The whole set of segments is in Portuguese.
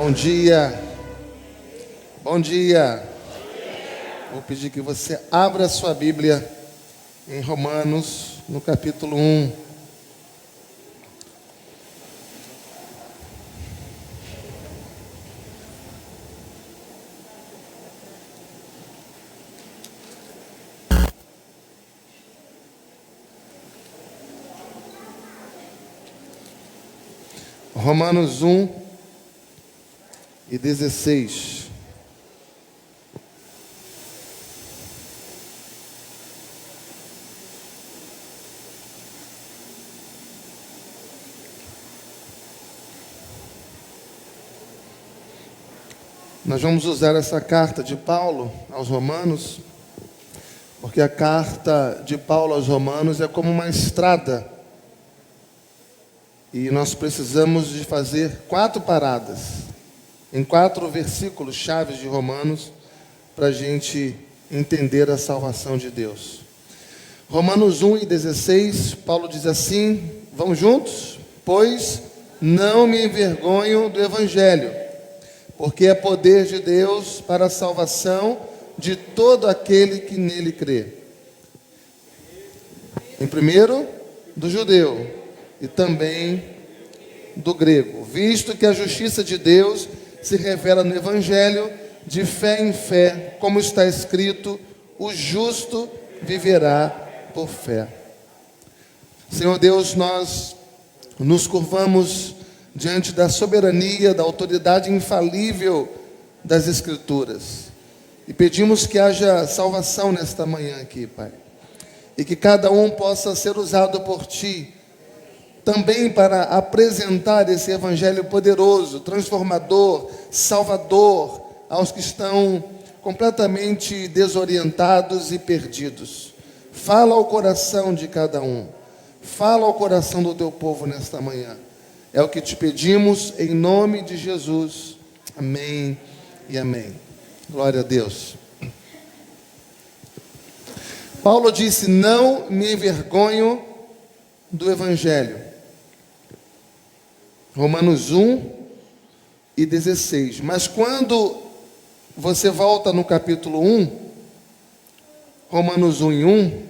Bom dia. Bom dia. Vou pedir que você abra a sua Bíblia em Romanos, no capítulo 1. Romanos 1 e 16. Nós vamos usar essa carta de Paulo aos Romanos, porque a carta de Paulo aos Romanos é como uma estrada. E nós precisamos de fazer 4 paradas, em 4 versículos chaves de Romanos, para a gente entender a salvação de Deus. Romanos 1 e 16, Paulo diz assim, vamos juntos? Pois não me envergonho do Evangelho, porque é poder de Deus para a salvação de todo aquele que nele crê. Em primeiro, do judeu, e também do grego, visto que a justiça de Deus se revela no Evangelho de fé em fé, como está escrito, o justo viverá por fé. Senhor Deus, nós nos curvamos diante da soberania, da autoridade infalível das Escrituras, e pedimos que haja salvação nesta manhã aqui, Pai, e que cada um possa ser usado por Ti, também para apresentar esse Evangelho poderoso, transformador, salvador, aos que estão completamente desorientados e perdidos. Fala ao coração de cada um, fala ao coração do Teu povo nesta manhã. É o que te pedimos em nome de Jesus. Amém e amém. Glória a Deus. Paulo disse, não me envergonho do Evangelho. Romanos 1 e 16. Mas quando você volta no capítulo 1, Romanos 1 e 1,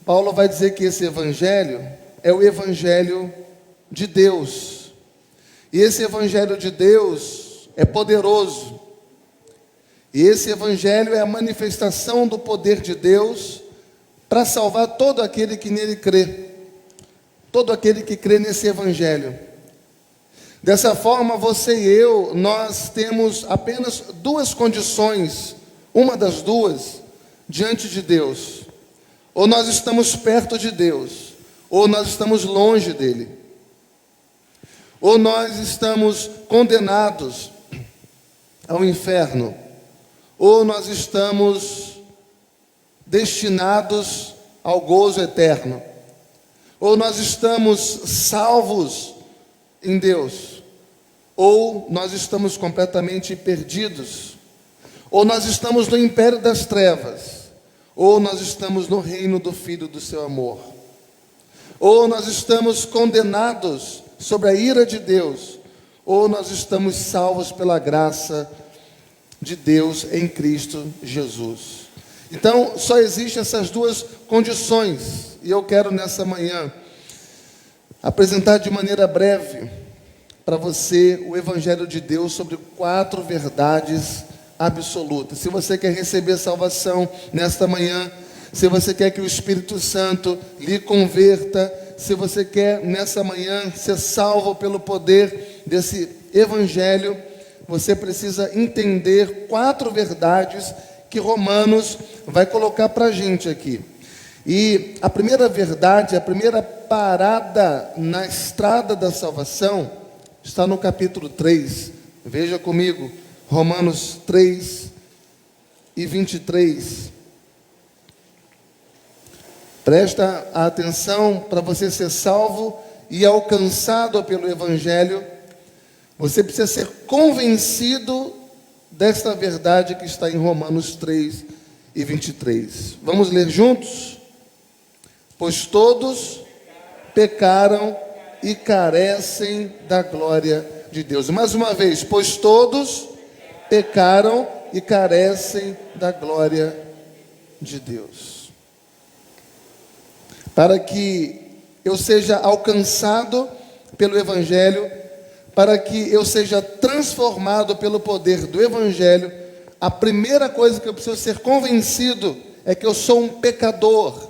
Paulo vai dizer que esse Evangelho é o Evangelho de Deus. E esse Evangelho de Deus é poderoso. E esse Evangelho é a manifestação do poder de Deus para salvar todo aquele que nele crê. Todo aquele que crê nesse Evangelho. Dessa forma, você e eu, nós temos apenas 2 condições, uma das 2, diante de Deus. Ou nós estamos perto de Deus, ou nós estamos longe dele. Ou nós estamos condenados ao inferno, ou nós estamos destinados ao gozo eterno. Ou nós estamos salvos em Deus, ou nós estamos completamente perdidos, ou nós estamos no império das trevas, ou nós estamos no reino do Filho do seu amor, ou nós estamos condenados sobre a ira de Deus, ou nós estamos salvos pela graça de Deus em Cristo Jesus. Então, só existem essas 2 condições, e eu quero nessa manhã apresentar de maneira breve para você o Evangelho de Deus sobre 4 verdades absolutas. Se você quer receber salvação nesta manhã, se você quer que o Espírito Santo lhe converta, se você quer nessa manhã ser salvo pelo poder desse Evangelho, você precisa entender 4 verdades que Romanos vai colocar para a gente aqui. E a primeira verdade, a primeira parada na estrada da salvação está no capítulo 3. Veja comigo, Romanos 3 e 23. Presta atenção, para você ser salvo e alcançado pelo Evangelho, você precisa ser convencido desta verdade que está em Romanos 3 e 23. Vamos ler juntos? Pois todos pecaram e carecem da glória de Deus. Mais uma vez, pois todos pecaram e carecem da glória de Deus. Para que eu seja alcançado pelo Evangelho, para que eu seja transformado pelo poder do Evangelho, a primeira coisa que eu preciso ser convencido é que eu sou um pecador.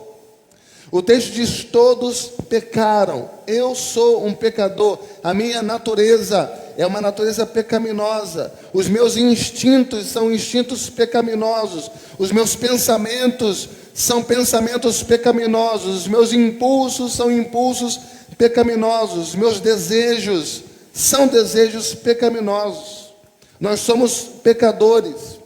O texto diz: todos pecaram. Eu sou um pecador. A minha natureza é uma natureza pecaminosa. Os meus instintos são instintos pecaminosos. Os meus pensamentos são pensamentos pecaminosos. Os meus impulsos são impulsos pecaminosos. Os meus desejos são desejos pecaminosos. Nós somos pecadores.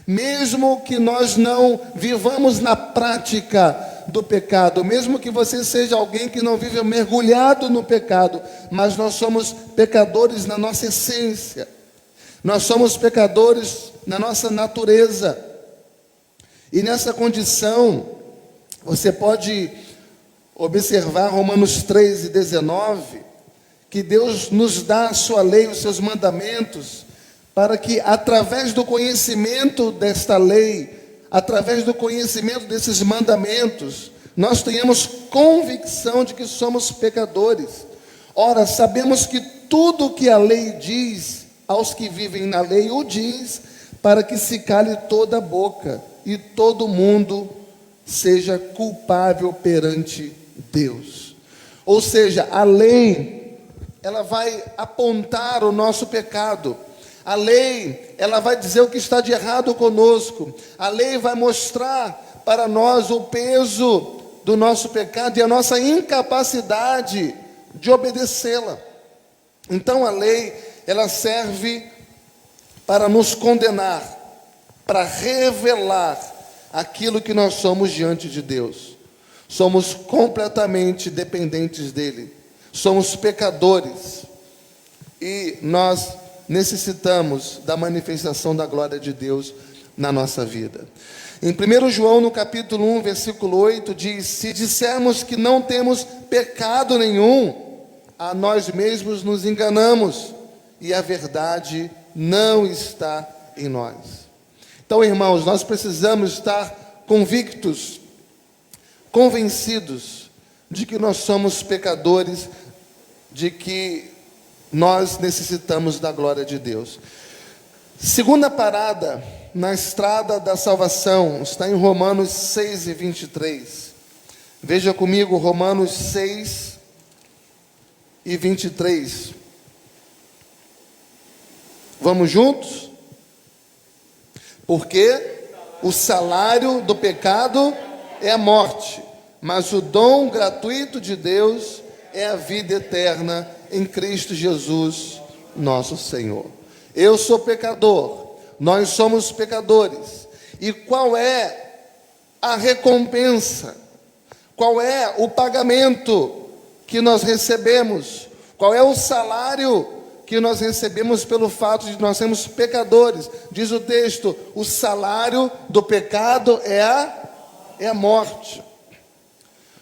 Mesmo que nós não vivamos na prática do pecado, mesmo que você seja alguém que não vive mergulhado no pecado, mas nós somos pecadores na nossa essência, nós somos pecadores na nossa natureza, e nessa condição, você pode observar Romanos 3:19, que Deus nos dá a sua lei, os seus mandamentos, para que através do conhecimento desta lei, através do conhecimento desses mandamentos, nós tenhamos convicção de que somos pecadores. Ora, sabemos que tudo o que a lei diz aos que vivem na lei, o diz para que se cale toda a boca e todo mundo seja culpável perante Deus. Ou seja, a lei, ela vai apontar o nosso pecado. A lei, ela vai dizer o que está de errado conosco. A lei vai mostrar para nós o peso do nosso pecado e a nossa incapacidade de obedecê-la. Então a lei, ela serve para nos condenar, para revelar aquilo que nós somos diante de Deus. Somos completamente dependentes dele. Somos pecadores. E nós necessitamos da manifestação da glória de Deus na nossa vida. Em 1 João, no capítulo 1, versículo 8, diz: se dissermos que não temos pecado nenhum, a nós mesmos nos enganamos, e a verdade não está em nós. Então, irmãos, nós precisamos estar convictos, convencidos de que nós somos pecadores, de que nós necessitamos da glória de Deus. Segunda parada na estrada da salvação está em Romanos 6:23. Veja comigo Romanos 6:23. Vamos juntos? Porque o salário do pecado é a morte, mas o dom gratuito de Deus é a vida eterna em Cristo Jesus, nosso Senhor. Eu sou pecador, nós somos pecadores. E qual é a recompensa? Qual é o pagamento que nós recebemos? Qual é o salário que nós recebemos pelo fato de nós sermos pecadores? Diz o texto: o salário do pecado é a morte.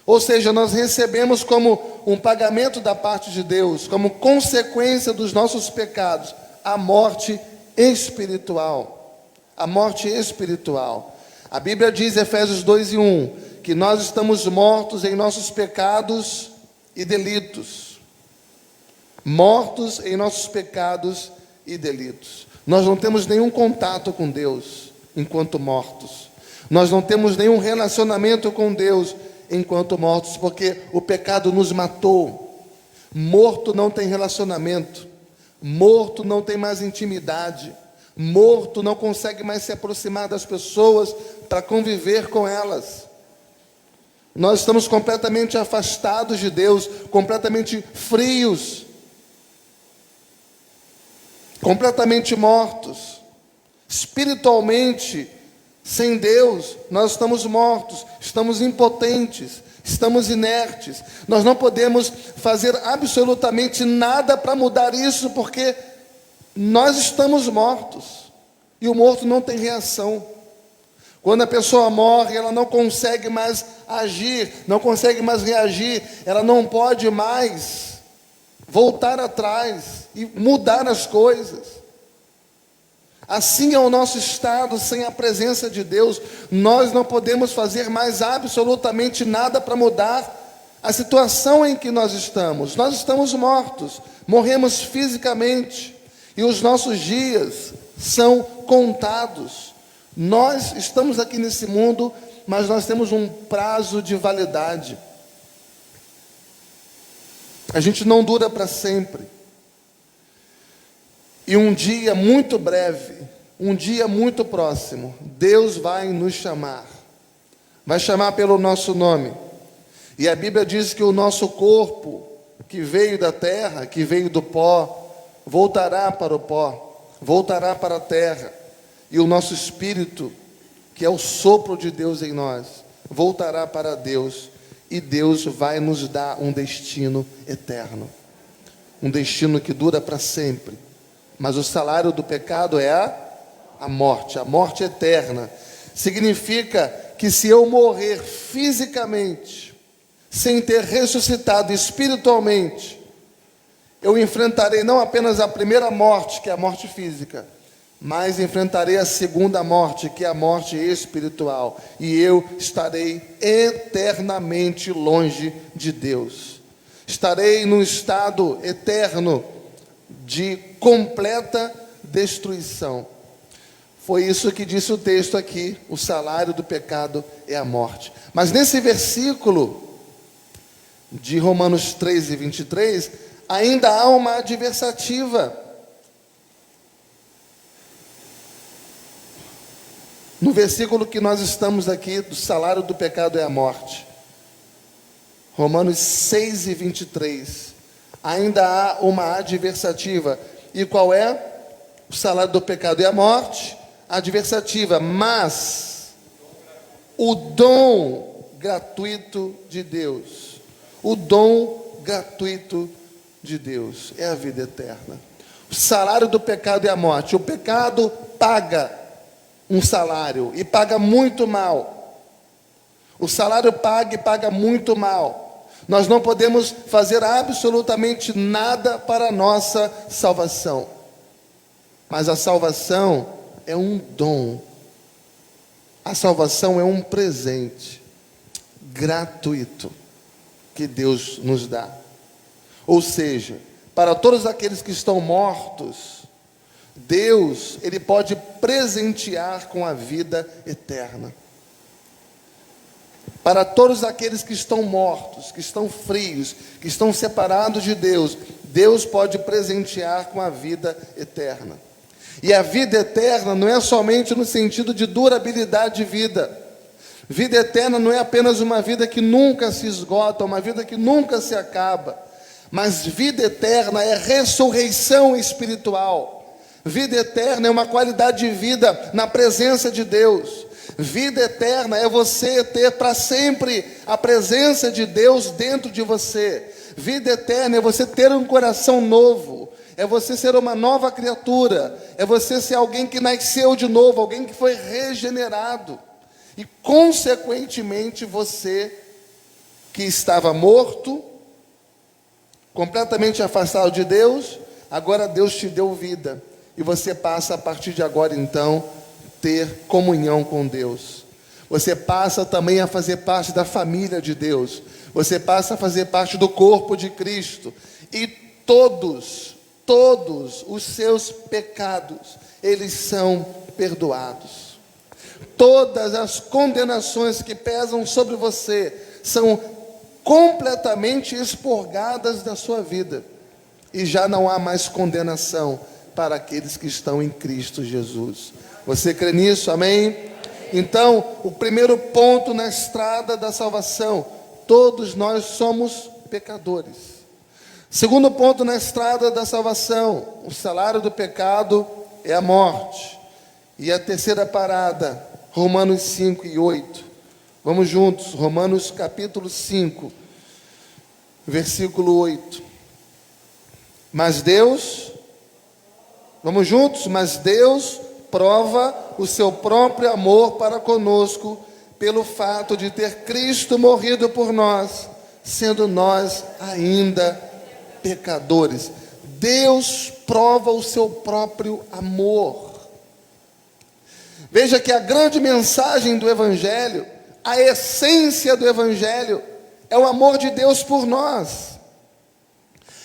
Ou seja, nós recebemos como um pagamento da parte de Deus, como consequência dos nossos pecados, a morte espiritual. A morte espiritual. A Bíblia diz, Efésios 2:1, que nós estamos mortos em nossos pecados e delitos. Mortos em nossos pecados e delitos. Nós não temos nenhum contato com Deus enquanto mortos. Nós não temos nenhum relacionamento com Deus enquanto mortos, porque o pecado nos matou. Morto não tem relacionamento, morto não tem mais intimidade, morto não consegue mais se aproximar das pessoas para conviver com elas. Nós estamos completamente afastados de Deus, completamente frios, completamente mortos. Espiritualmente, sem Deus, nós estamos mortos, estamos impotentes, estamos inertes. Nós não podemos fazer absolutamente nada para mudar isso, porque nós estamos mortos. E o morto não tem reação. Quando a pessoa morre, ela não consegue mais agir, não consegue mais reagir, ela não pode mais voltar atrás e mudar as coisas. Assim é o nosso estado sem a presença de Deus. Nós não podemos fazer mais absolutamente nada para mudar a situação em que nós estamos. Nós estamos mortos, morremos fisicamente e os nossos dias são contados. Nós estamos aqui nesse mundo, mas nós temos um prazo de validade. A gente não dura para sempre. E um dia muito breve, um dia muito próximo, Deus vai nos chamar. Vai chamar pelo nosso nome. E a Bíblia diz que o nosso corpo, que veio da terra, que veio do pó, voltará para o pó, voltará para a terra. E o nosso espírito, que é o sopro de Deus em nós, voltará para Deus. E Deus vai nos dar um destino eterno. Um destino que dura para sempre. Mas o salário do pecado é a morte eterna. Significa que se eu morrer fisicamente, sem ter ressuscitado espiritualmente, eu enfrentarei não apenas a primeira morte, que é a morte física, mas enfrentarei a segunda morte, que é a morte espiritual. E eu estarei eternamente longe de Deus. Estarei num estado eterno de completa destruição. Foi isso que disse o texto aqui: o salário do pecado é a morte. Mas nesse versículo de Romanos 13:23, ainda há uma adversativa. No versículo que nós estamos aqui, do salário do pecado é a morte. Romanos 6:23. Ainda há uma adversativa. E qual é? O salário do pecado é a morte. Adversativa, mas o dom gratuito de Deus. O dom gratuito de Deus é a vida eterna. O salário do pecado é a morte. O pecado paga um salário e paga muito mal. O salário paga e paga muito mal. Nós não podemos fazer absolutamente nada para a nossa salvação. Mas a salvação é um dom. A salvação é um presente gratuito que Deus nos dá. Ou seja, para todos aqueles que estão mortos, Deus, Ele pode presentear com a vida eterna. Para todos aqueles que estão mortos, que estão frios, que estão separados de Deus, Deus pode presentear com a vida eterna. E a vida eterna não é somente no sentido de durabilidade de vida. Vida eterna não é apenas uma vida que nunca se esgota, uma vida que nunca se acaba. Mas vida eterna é ressurreição espiritual. Vida eterna é uma qualidade de vida na presença de Deus. Vida eterna é você ter para sempre a presença de Deus dentro de você. Vida eterna é você ter um coração novo. É você ser uma nova criatura. É você ser alguém que nasceu de novo, alguém que foi regenerado. E consequentemente você que estava morto, completamente afastado de Deus, agora Deus te deu vida. E você passa a partir de agora então ter comunhão com Deus. Você passa também a fazer parte da família de Deus. Você passa a fazer parte do corpo de Cristo. E todos os seus pecados, eles são perdoados. Todas as condenações que pesam sobre você são completamente expurgadas da sua vida. E já não há mais condenação para aqueles que estão em Cristo Jesus. Você crê nisso? Amém? Então, o primeiro ponto na estrada da salvação: todos nós somos pecadores. Segundo ponto na estrada da salvação: o salário do pecado é a morte. E a terceira parada, Romanos 5:8. Vamos juntos, Romanos capítulo 5, versículo 8. Mas Deus, vamos juntos, mas Deus prova o seu próprio amor para conosco, pelo fato de ter Cristo morrido por nós, sendo nós ainda pecadores. Deus prova o seu próprio amor. Veja que a grande mensagem do Evangelho, a essência do Evangelho, é o amor de Deus por nós.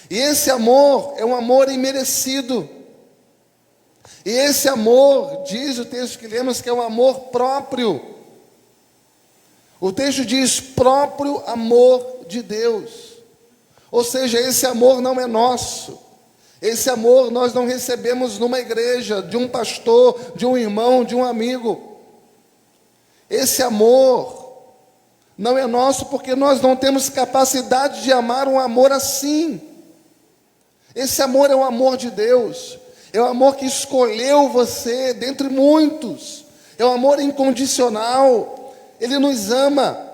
E esse amor é um amor imerecido. E esse amor, diz o texto que lemos, que é um amor próprio. O texto diz próprio amor de Deus. Ou seja, esse amor não é nosso. Esse amor nós não recebemos numa igreja, de um pastor, de um irmão, de um amigo. Esse amor não é nosso porque nós não temos capacidade de amar um amor assim. Esse amor é o amor de Deus. É o amor que escolheu você dentre muitos. É o amor incondicional. Ele nos ama.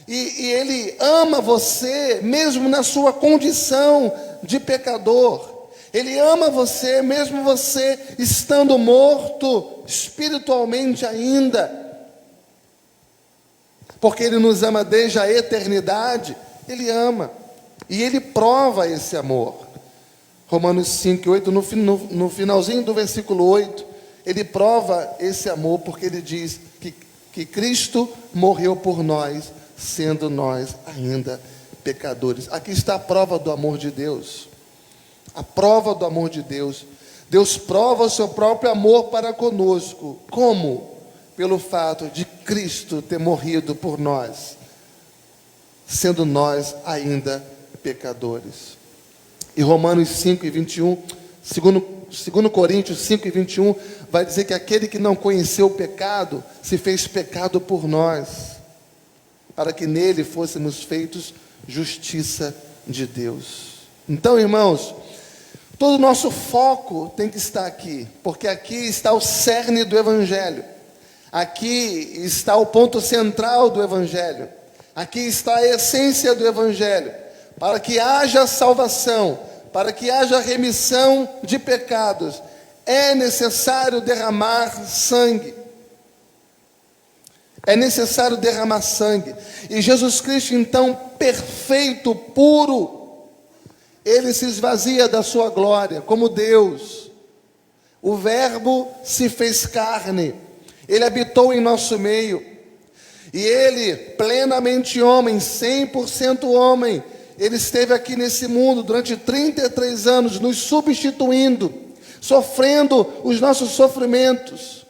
E Ele ama você mesmo na sua condição de pecador. Ele ama você mesmo você estando morto espiritualmente ainda. Porque Ele nos ama desde a eternidade. Ele ama. E Ele prova esse amor. Romanos 5, 8, no finalzinho do versículo 8, Ele prova esse amor, porque Ele diz que Cristo morreu por nós, sendo nós ainda pecadores. Aqui está a prova do amor de Deus. A prova do amor de Deus. Deus prova o seu próprio amor para conosco. Como? Pelo fato de Cristo ter morrido por nós, sendo nós ainda pecadores. E Romanos 5 e 21, segundo Coríntios 5 e 21, vai dizer que aquele que não conheceu o pecado, se fez pecado por nós, para que nele fôssemos feitos justiça de Deus. Então, irmãos, todo o nosso foco tem que estar aqui, porque aqui está o cerne do Evangelho, aqui está o ponto central do Evangelho, aqui está a essência do Evangelho. Para que haja salvação, para que haja remissão de pecados, é necessário derramar sangue. É necessário derramar sangue. E Jesus Cristo, então, perfeito, puro, Ele se esvazia da sua glória, como Deus. O Verbo se fez carne, Ele habitou em nosso meio. E Ele, plenamente homem, 100% homem, Ele esteve aqui nesse mundo durante 33 anos, nos substituindo, sofrendo os nossos sofrimentos,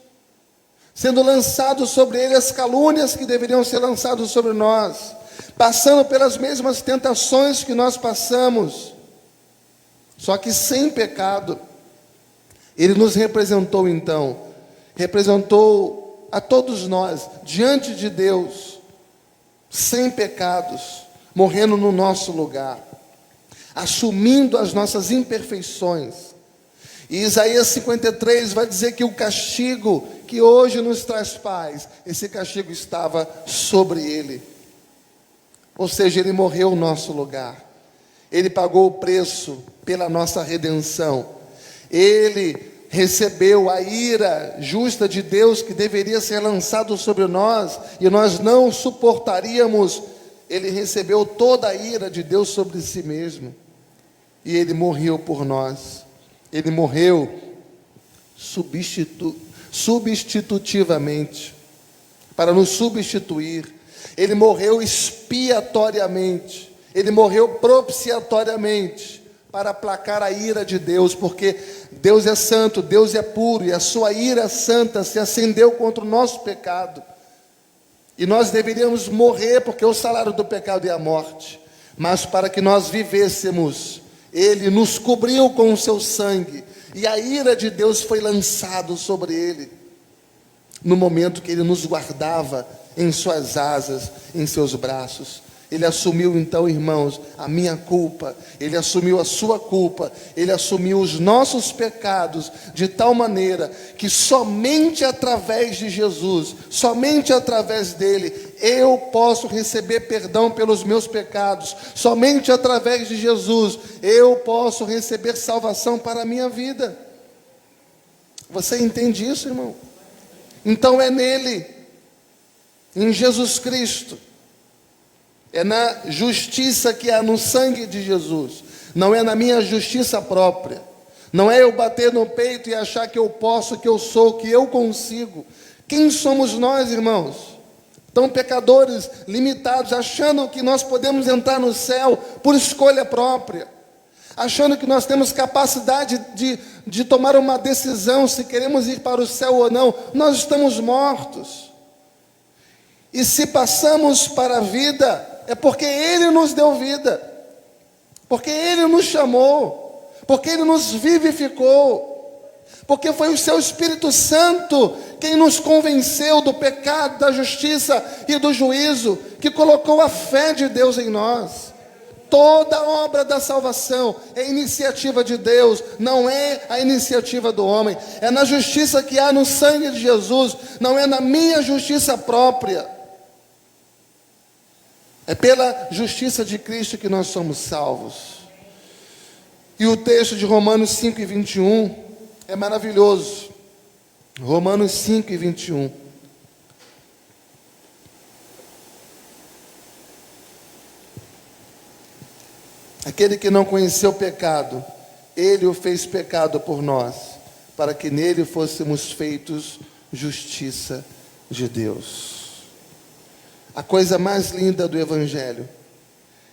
sendo lançado sobre Ele as calúnias que deveriam ser lançadas sobre nós, passando pelas mesmas tentações que nós passamos, só que sem pecado. Ele nos representou então, representou a todos nós, diante de Deus, sem pecados, morrendo no nosso lugar, assumindo as nossas imperfeições. E Isaías 53 vai dizer que o castigo que hoje nos traz paz, esse castigo estava sobre Ele. Ou seja, Ele morreu no nosso lugar. Ele pagou o preço pela nossa redenção. Ele recebeu a ira justa de Deus que deveria ser lançado sobre nós, e nós não suportaríamos. Ele recebeu toda a ira de Deus sobre si mesmo. E Ele morreu por nós. Ele morreu substitutivamente, para nos substituir. Ele morreu expiatoriamente. Ele morreu propiciatoriamente, para aplacar a ira de Deus, porque Deus é santo, Deus é puro, e a sua ira santa se acendeu contra o nosso pecado. E nós deveríamos morrer, porque o salário do pecado é a morte. Mas para que nós vivêssemos, Ele nos cobriu com o seu sangue. E a ira de Deus foi lançada sobre Ele, no momento que Ele nos guardava em suas asas, em seus braços. Ele assumiu então, irmãos, a minha culpa. Ele assumiu a sua culpa. Ele assumiu os nossos pecados, de tal maneira que somente através de Jesus, somente através dele, eu posso receber perdão pelos meus pecados. Somente através de Jesus eu posso receber salvação para a minha vida. Você entende isso, irmão? Então é nele, em Jesus Cristo, é na justiça que há no sangue de Jesus, não é na minha justiça própria, não é eu bater no peito e achar que eu posso, que eu sou, que eu consigo. Quem somos nós, irmãos? Tão pecadores, limitados, achando que nós podemos entrar no céu por escolha própria, achando que nós temos capacidade de tomar uma decisão se queremos ir para o céu ou não. Nós estamos mortos. E se passamos para a vida, é porque Ele nos deu vida, porque Ele nos chamou, porque Ele nos vivificou, porque foi o Seu Espírito Santo quem nos convenceu do pecado, da justiça e do juízo, que colocou a fé de Deus em nós. Toda a obra da salvação é iniciativa de Deus, não é a iniciativa do homem. É na justiça que há no sangue de Jesus, não é na minha justiça própria. É pela justiça de Cristo que nós somos salvos. E o texto de Romanos 5:21 é maravilhoso. Romanos 5:21. Aquele que não conheceu o pecado, Ele o fez pecado por nós, para que nele fôssemos feitos justiça de Deus. A coisa mais linda do Evangelho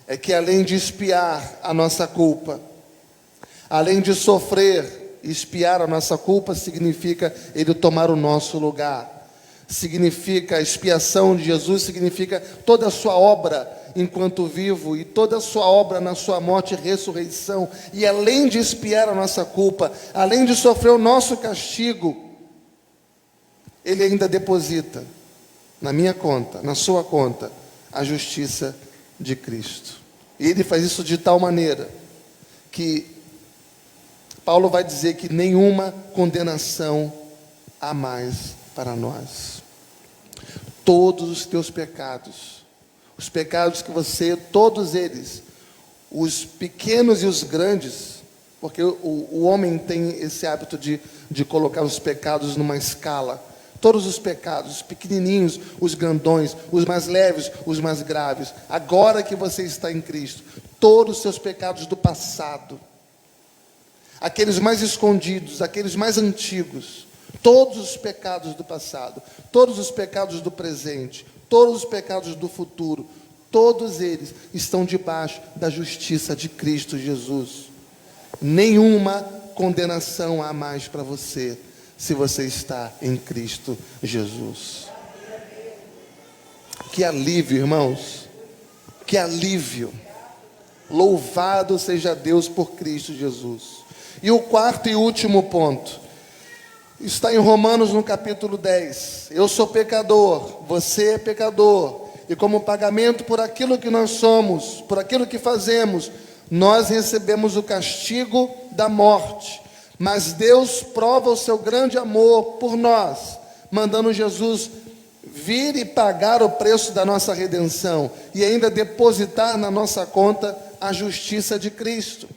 é que, além de expiar a nossa culpa, além de sofrer, expiar a nossa culpa significa Ele tomar o nosso lugar. Significa, a expiação de Jesus significa toda a sua obra enquanto vivo e toda a sua obra na sua morte e ressurreição. E além de expiar a nossa culpa, além de sofrer o nosso castigo, Ele ainda deposita na minha conta, na sua conta, a justiça de Cristo. E Ele faz isso de tal maneira que Paulo vai dizer que nenhuma condenação há mais para nós. Todos os teus pecados, os pecados que você, todos eles, os pequenos e os grandes, porque o homem tem esse hábito de colocar os pecados numa escala. Todos os pecados, os pequenininhos, os grandões, os mais leves, os mais graves. Agora que você está em Cristo, todos os seus pecados do passado, aqueles mais escondidos, aqueles mais antigos, todos os pecados do passado, todos os pecados do presente, todos os pecados do futuro, todos eles estão debaixo da justiça de Cristo Jesus. Nenhuma condenação há mais para você, se você está em Cristo Jesus. Que alívio, irmãos, que alívio. Louvado seja Deus por Cristo Jesus. E o quarto e último ponto está em Romanos no capítulo 10. Eu sou pecador, você é pecador, e como pagamento por aquilo que nós somos, por aquilo que fazemos, nós recebemos o castigo da morte. Mas Deus prova o seu grande amor por nós, mandando Jesus vir e pagar o preço da nossa redenção, e ainda depositar na nossa conta a justiça de Cristo.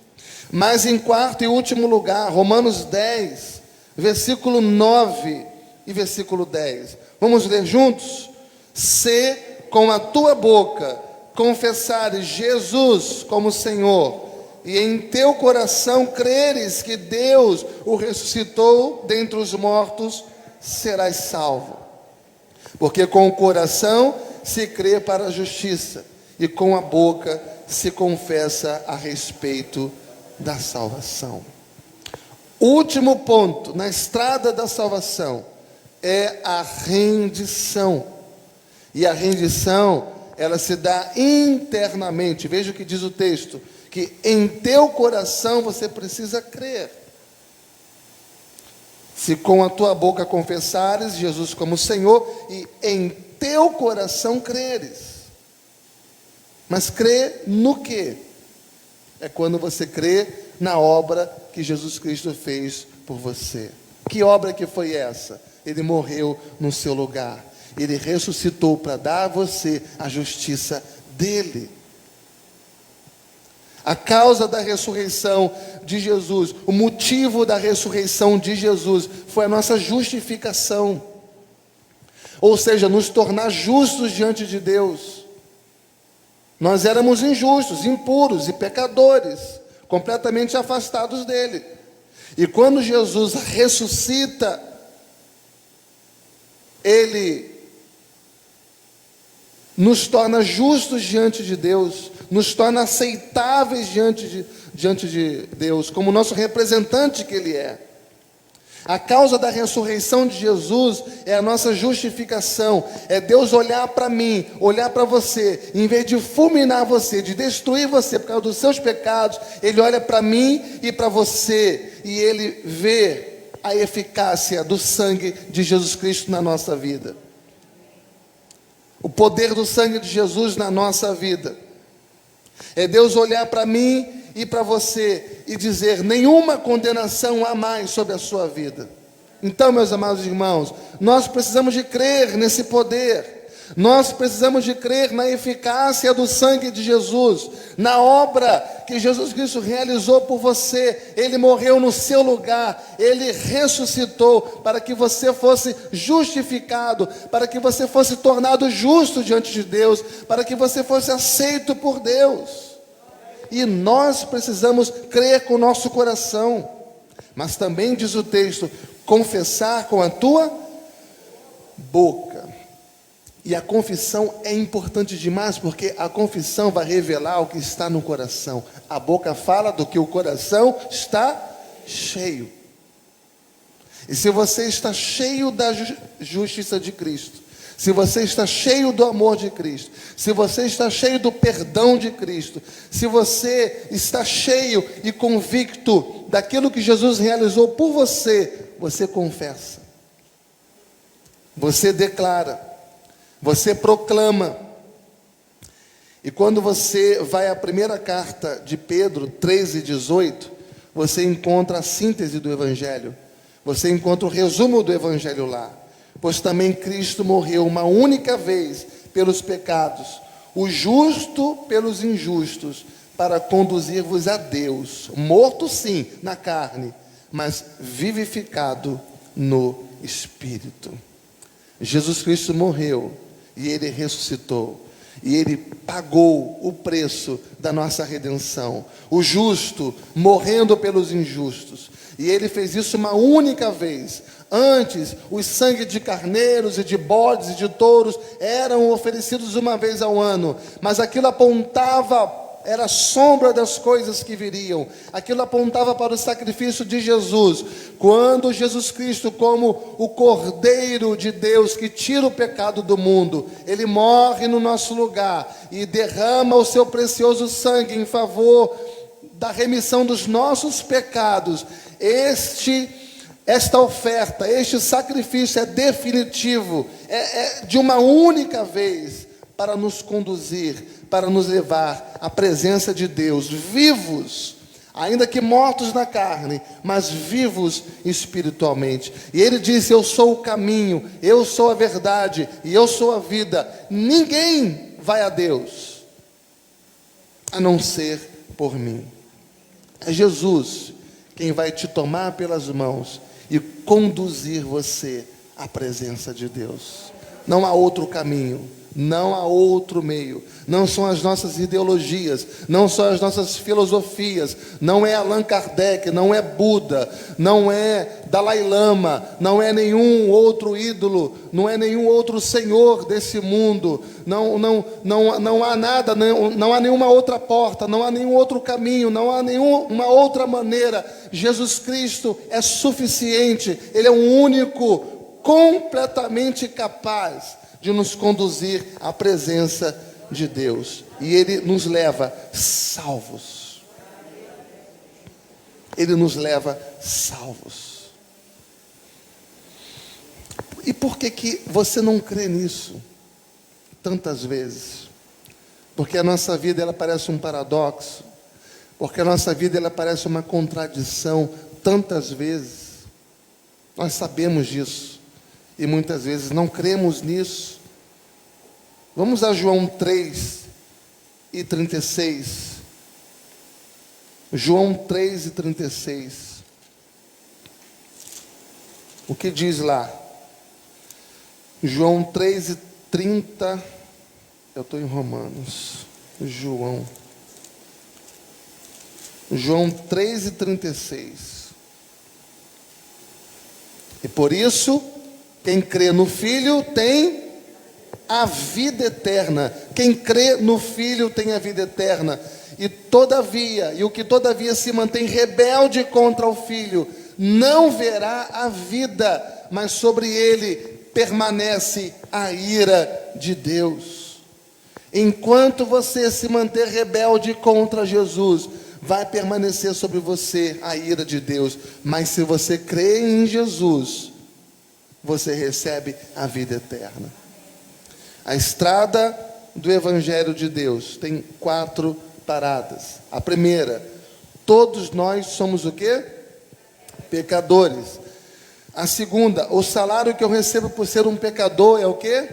Mas em quarto e último lugar, Romanos 10, versículo 9 e versículo 10. Vamos ler juntos? Se com a tua boca confessares Jesus como Senhor, e em teu coração creres que Deus o ressuscitou dentre os mortos, serás salvo. Porque com o coração se crê para a justiça, e com a boca se confessa a respeito da salvação. O último ponto na estrada da salvação é a rendição. E a rendição, ela se dá internamente. Veja o que diz o texto, que em teu coração você precisa crer. Se com a tua boca confessares Jesus como Senhor, e em teu coração creres. Mas crê no quê? É quando você crê na obra que Jesus Cristo fez por você. Que obra que foi essa? Ele morreu no seu lugar. Ele ressuscitou para dar a você a justiça dele. A causa da ressurreição de Jesus, o motivo da ressurreição de Jesus foi a nossa justificação. Ou seja, nos tornar justos diante de Deus. Nós éramos injustos, impuros e pecadores. completamente afastados dele. E quando Jesus ressuscita, ele nos torna justos diante de Deus, nos torna aceitáveis diante de Deus, como nosso representante que ele é. A causa da ressurreição de Jesus é a nossa justificação, é Deus olhar para mim, olhar para você, em vez de fulminar você, de destruir você por causa dos seus pecados, Ele olha para mim e para você, e Ele vê a eficácia do sangue de Jesus Cristo na nossa vida. O poder do sangue de Jesus na nossa vida. É Deus olhar para mim e para você e dizer: nenhuma condenação há mais sobre a sua vida. Então, meus amados irmãos, nós precisamos de crer nesse poder. Nós precisamos de crer na eficácia do sangue de Jesus, na obra que Jesus Cristo realizou por você. Ele morreu no seu lugar, Ele ressuscitou para que você fosse justificado, para que você fosse tornado justo diante de Deus, para que você fosse aceito por Deus. E nós precisamos crer com o nosso coração, mas também diz o texto, confessar com a tua boca. E a confissão é importante demais, porque a confissão vai revelar o que está no coração. A boca fala do que o coração está cheio. E se você está cheio da justiça de Cristo, se você está cheio do amor de Cristo, se você está cheio do perdão de Cristo, se você está cheio e convicto daquilo que Jesus realizou por você, você confessa, você declara, você proclama. E quando você vai à primeira carta de Pedro 3:18, você encontra a síntese do Evangelho, você encontra o resumo do Evangelho lá. Pois também Cristo morreu uma única vez pelos pecados, o justo pelos injustos, para conduzir-vos a Deus, morto sim na carne, mas vivificado no Espírito. Jesus Cristo morreu e Ele ressuscitou, e Ele pagou o preço da nossa redenção, o justo morrendo pelos injustos, e Ele fez isso uma única vez. Antes, os sangues de carneiros e de bodes e de touros eram oferecidos uma vez ao ano, mas aquilo apontava, era sombra das coisas que viriam, aquilo apontava para o sacrifício de Jesus, quando Jesus Cristo, como o Cordeiro de Deus que tira o pecado do mundo, Ele morre no nosso lugar e derrama o seu precioso sangue em favor da remissão dos nossos pecados. Esta oferta, este sacrifício é definitivo, é de uma única vez, para nos conduzir, para nos levar à presença de Deus, vivos, ainda que mortos na carne, mas vivos espiritualmente. E Ele disse: eu sou o caminho, eu sou a verdade e eu sou a vida. Ninguém vai a Deus a não ser por mim. É Jesus quem vai te tomar pelas mãos e conduzir você à presença de Deus. Não há outro caminho, não há outro meio. Não são as nossas ideologias, não são as nossas filosofias, não é Allan Kardec, não é Buda, não é Dalai Lama, não é nenhum outro ídolo, não é nenhum outro senhor desse mundo, não há nada, não há nenhuma outra porta, não há nenhum outro caminho, não há nenhuma outra maneira. Jesus Cristo é suficiente, Ele é o único, completamente capaz de nos conduzir à presença de Deus. E Ele nos leva salvos. Ele nos leva salvos. E por que você não crê nisso tantas vezes? Porque a nossa vida, ela parece um paradoxo. Porque a nossa vida, ela parece uma contradição tantas vezes. Nós sabemos disso e muitas vezes não cremos nisso. Vamos a João 3:36. João 3:36. O que diz lá? João 3:30. Eu estou em Romanos. João. João 3,36. E por isso, quem crê no Filho tem a vida eterna. Quem crê no Filho tem a vida eterna. E o que todavia se mantém rebelde contra o Filho, não verá a vida, mas sobre ele permanece a ira de Deus. Enquanto você se manter rebelde contra Jesus, vai permanecer sobre você a ira de Deus. Mas se você crê em Jesus, você recebe a vida eterna. A estrada do Evangelho de Deus tem 4 paradas. A primeira, todos nós somos o quê? Pecadores. A segunda, o salário que eu recebo por ser um pecador é o quê?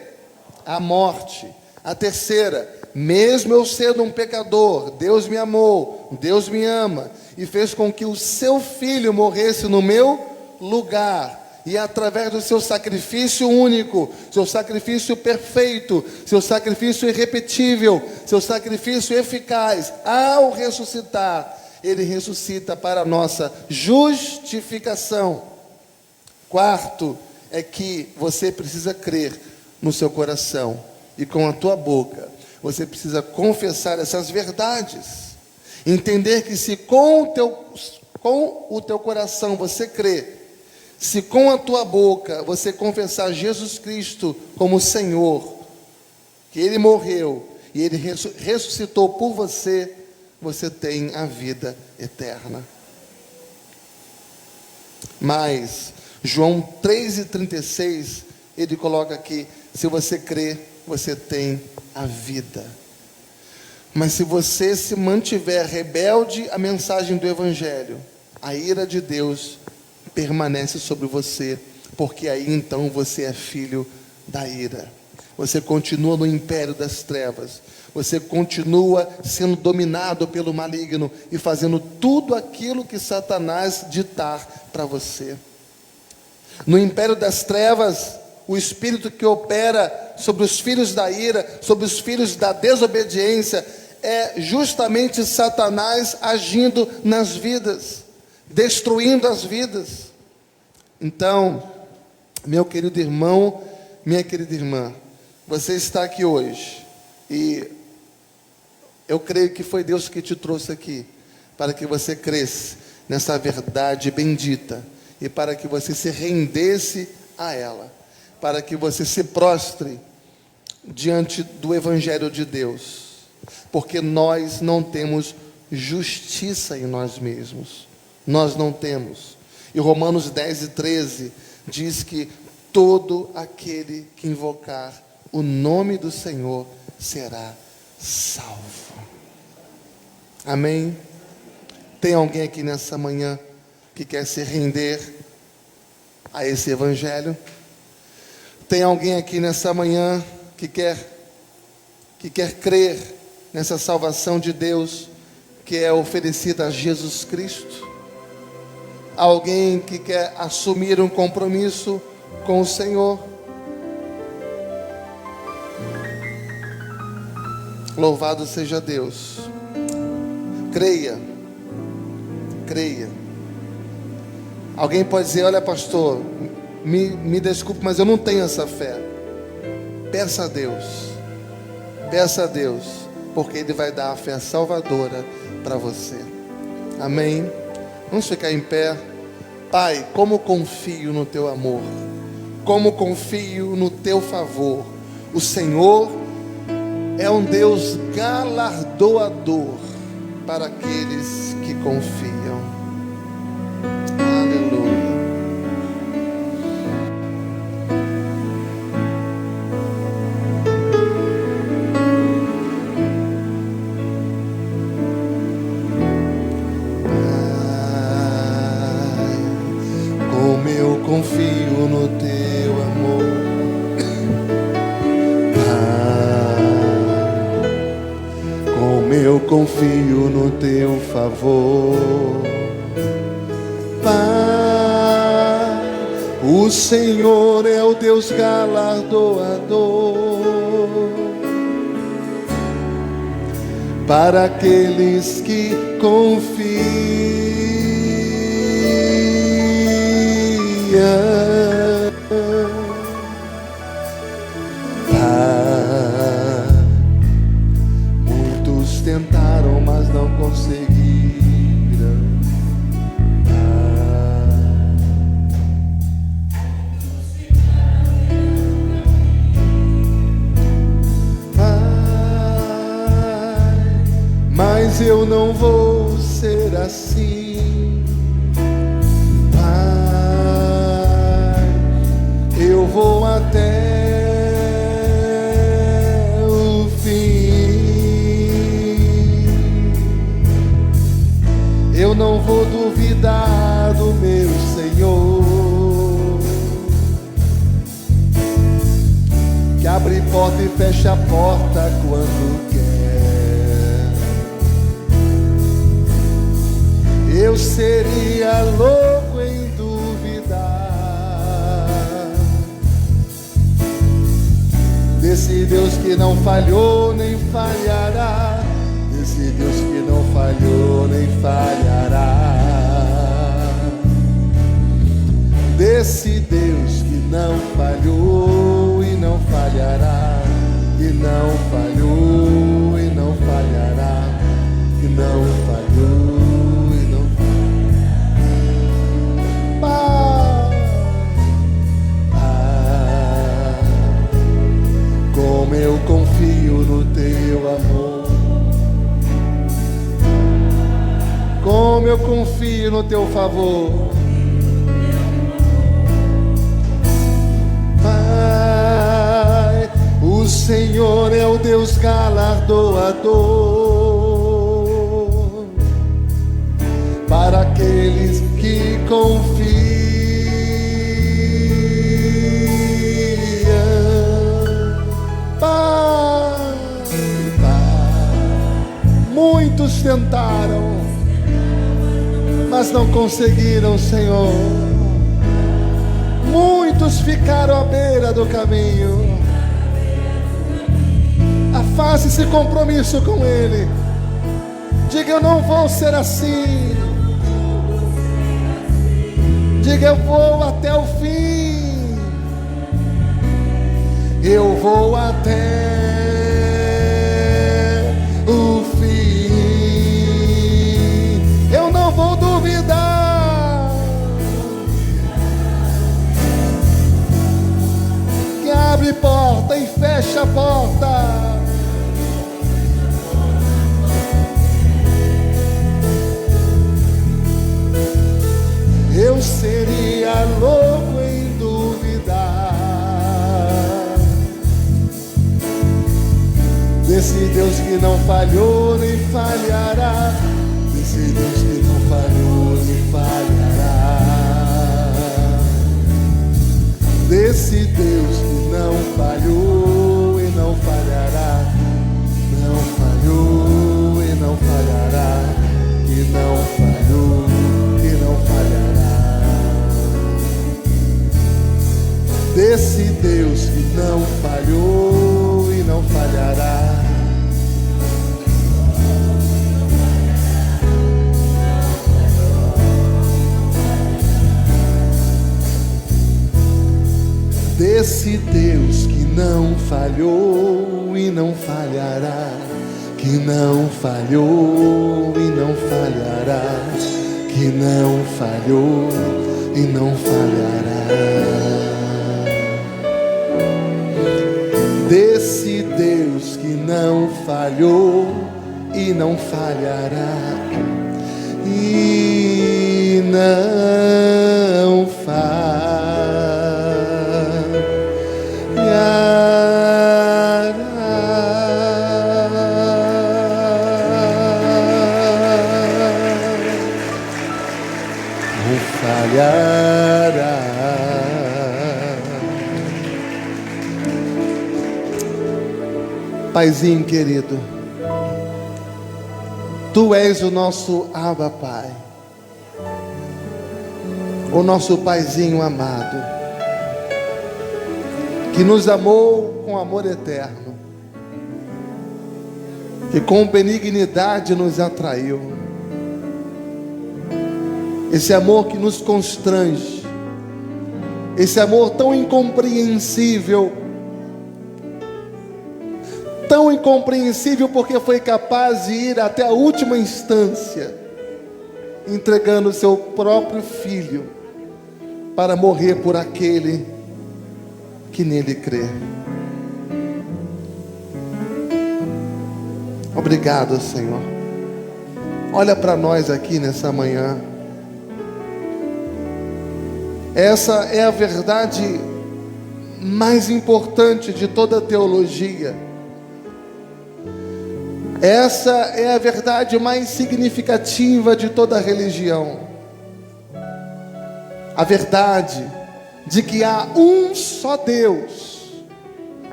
A morte. A terceira, mesmo eu sendo um pecador, Deus me amou, Deus me ama e fez com que o seu Filho morresse no meu lugar. E através do seu sacrifício único, seu sacrifício perfeito, seu sacrifício irrepetível, seu sacrifício eficaz, ao ressuscitar, ele ressuscita para a nossa justificação. Quarto, é que você precisa crer no seu coração e com a tua boca. Você precisa confessar essas verdades. Entender que se com o teu coração você crê, se com a tua boca você confessar Jesus Cristo como Senhor, que Ele morreu e Ele ressuscitou por você, você tem a vida eterna. Mas João 3,36, ele coloca aqui, se você crê, você tem a vida. Mas se você se mantiver rebelde à mensagem do Evangelho, a ira de Deus permanece sobre você, porque aí então você é filho da ira. Você continua no império das trevas. Você continua sendo dominado pelo maligno e fazendo tudo aquilo que Satanás ditar para você. No império das trevas, o espírito que opera sobre os filhos da ira, sobre os filhos da desobediência, é justamente Satanás agindo nas vidas, destruindo as vidas. Então, meu querido irmão, minha querida irmã, você está aqui hoje e eu creio que foi Deus que te trouxe aqui para que você cresça nessa verdade bendita e para que você se rendesse a ela, para que você se prostre diante do Evangelho de Deus, porque nós não temos justiça em nós mesmos, nós não temos. E Romanos 10:13 diz que todo aquele que invocar o nome do Senhor será salvo. Amém? Tem alguém aqui nessa manhã que quer se render a esse Evangelho? Tem alguém aqui nessa manhã que quer crer nessa salvação de Deus que é oferecida a Jesus Cristo? Alguém que quer assumir um compromisso com o Senhor? Louvado seja Deus. Creia. Alguém pode dizer, olha pastor, me desculpe, mas eu não tenho essa fé. Peça a Deus, porque Ele vai dar a fé salvadora para você. Amém? Vamos ficar em pé. Pai, como confio no Teu amor, como confio no Teu favor. O Senhor é um Deus galardoador para aqueles que confiam. Aleluia. Confio no Teu amor, Pai, como eu confio no Teu favor, Pai, o Senhor é o Deus galardoador, para aqueles que confiam. Muitos tentaram, mas não conseguiram. Mas eu não vou ser assim, Pai. Eu vou até o fim. Eu não vou duvidar do meu Senhor, que abre porta e fecha a porta quando quer. Eu seria louco em duvidar desse Deus que não falhou nem falhará, desse Deus que não falhou nem falhará, desse Deus que não falhou e não falhará, que não falhou e não falhará, que não falhou. Como eu confio no teu amor, como eu confio no teu favor, Pai. O Senhor é o Deus galardoador para aqueles que confiam. Muitos tentaram, mas não conseguiram, Senhor. Muitos ficaram à beira do caminho. Faça esse compromisso com Ele. Diga: eu não vou ser assim. Diga: eu vou até o fim. Eu vou até o fim. Eu não vou duvidar que abre porta e fecha a porta. Eu seria louco em duvidar desse Deus que não falhou nem falhará, desse Deus que não falhou nem falhará, desse Deus que não falhou e não falhará, não falhou e não falhará, que não falhou e não falhará. Desse Deus que não falhou e não falhará. Desse Deus que não falhou e não falhará, que não falhou e não falhará, que não falhou e não falhará. Desse Deus que não falhou e não falhará, e não falhará. Não falhará. Paizinho querido, Tu és o nosso Abba Pai, o nosso Paizinho amado, que nos amou com amor eterno que com benignidade nos atraiu. Esse amor que nos constrange, esse amor tão incompreensível porque foi capaz de ir até a última instância, entregando o seu próprio filho para morrer por aquele que nele crê. Obrigado, Senhor. Olha para nós aqui nessa manhã. Essa é a verdade mais importante de toda a teologia. Essa é a verdade mais significativa de toda a religião. A verdade de que há um só Deus,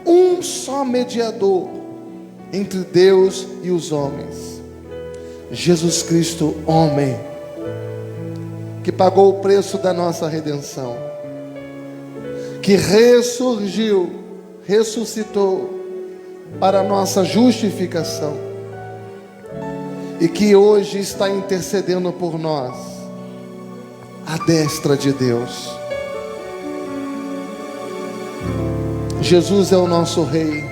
um só mediador entre Deus e os homens, Jesus Cristo, homem, que pagou o preço da nossa redenção, que ressurgiu, ressuscitou para a nossa justificação, e que hoje está intercedendo por nós, à destra de Deus. Jesus é o nosso Rei,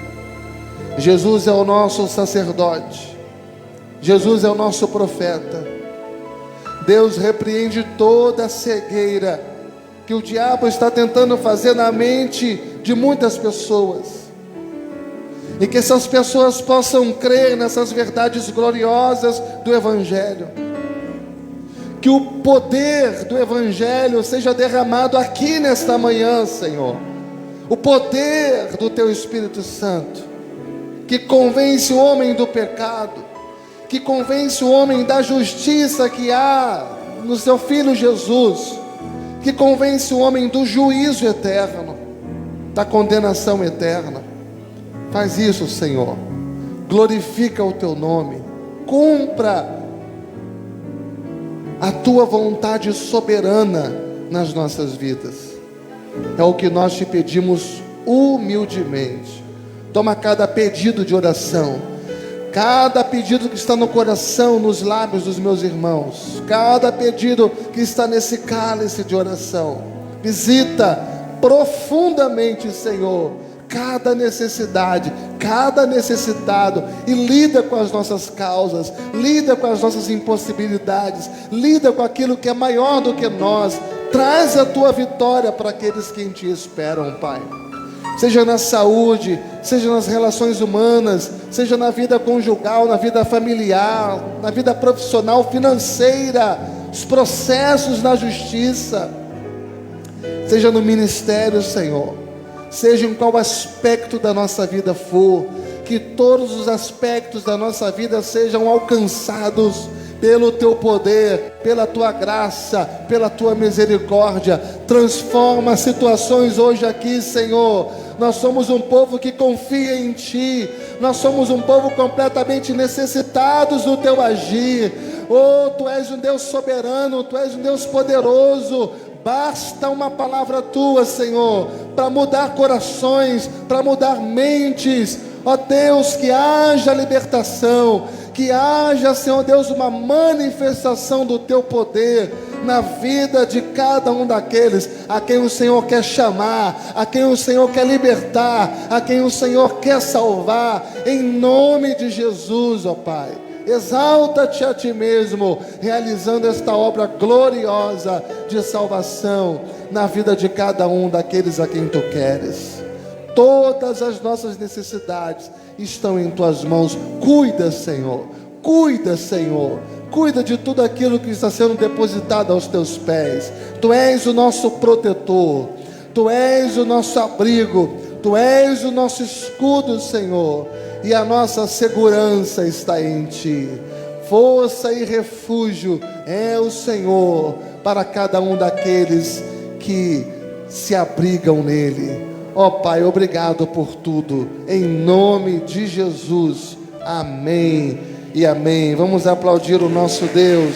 Jesus é o nosso sacerdote, Jesus é o nosso profeta. Deus repreende toda a cegueira que o diabo está tentando fazer na mente de muitas pessoas, e que essas pessoas possam crer nessas verdades gloriosas do Evangelho. Que o poder do Evangelho seja derramado aqui nesta manhã, Senhor. O poder do Teu Espírito Santo, que convence o homem do pecado, que convence o homem da justiça que há no Seu Filho Jesus, que convence o homem do juízo eterno, da condenação eterna. Faz isso, Senhor. Glorifica o Teu nome. Cumpra a Tua vontade soberana nas nossas vidas. É o que nós Te pedimos humildemente. Toma cada pedido de oração, cada pedido que está no coração, nos lábios dos meus irmãos, cada pedido que está nesse cálice de oração. Visita profundamente, Senhor, cada necessidade, cada necessitado, e lida com as nossas causas, lida com as nossas impossibilidades, lida com aquilo que é maior do que nós. Traz a Tua vitória para aqueles que em Ti esperam, Pai. Seja na saúde, seja nas relações humanas, seja na vida conjugal, na vida familiar, na vida profissional, financeira, os processos na justiça, seja no ministério, Senhor. Seja em qual aspecto da nossa vida for, que todos os aspectos da nossa vida sejam alcançados pelo Teu poder, pela Tua graça, pela Tua misericórdia. Transforma situações hoje aqui, Senhor. Nós somos um povo que confia em Ti, nós somos um povo completamente necessitados do Teu agir. Oh, Tu és um Deus soberano, Tu és um Deus poderoso. Basta uma palavra Tua, Senhor, para mudar corações, para mudar mentes. Ó Deus, que haja libertação, que haja, Senhor Deus, uma manifestação do Teu poder na vida de cada um daqueles a quem o Senhor quer chamar, a quem o Senhor quer libertar, a quem o Senhor quer salvar, em nome de Jesus, ó Pai. Exalta-te a Ti mesmo, realizando esta obra gloriosa de salvação na vida de cada um daqueles a quem Tu queres. Todas as nossas necessidades estão em Tuas mãos. Cuida, Senhor, cuida, Senhor, cuida de tudo aquilo que está sendo depositado aos Teus pés. Tu és o nosso protetor, Tu és o nosso abrigo, Tu és o nosso escudo, Senhor, e a nossa segurança está em Ti. Força e refúgio é o Senhor para cada um daqueles que se abrigam nele. Ó Pai, obrigado por tudo, em nome de Jesus, amém e amém. Vamos aplaudir o nosso Deus.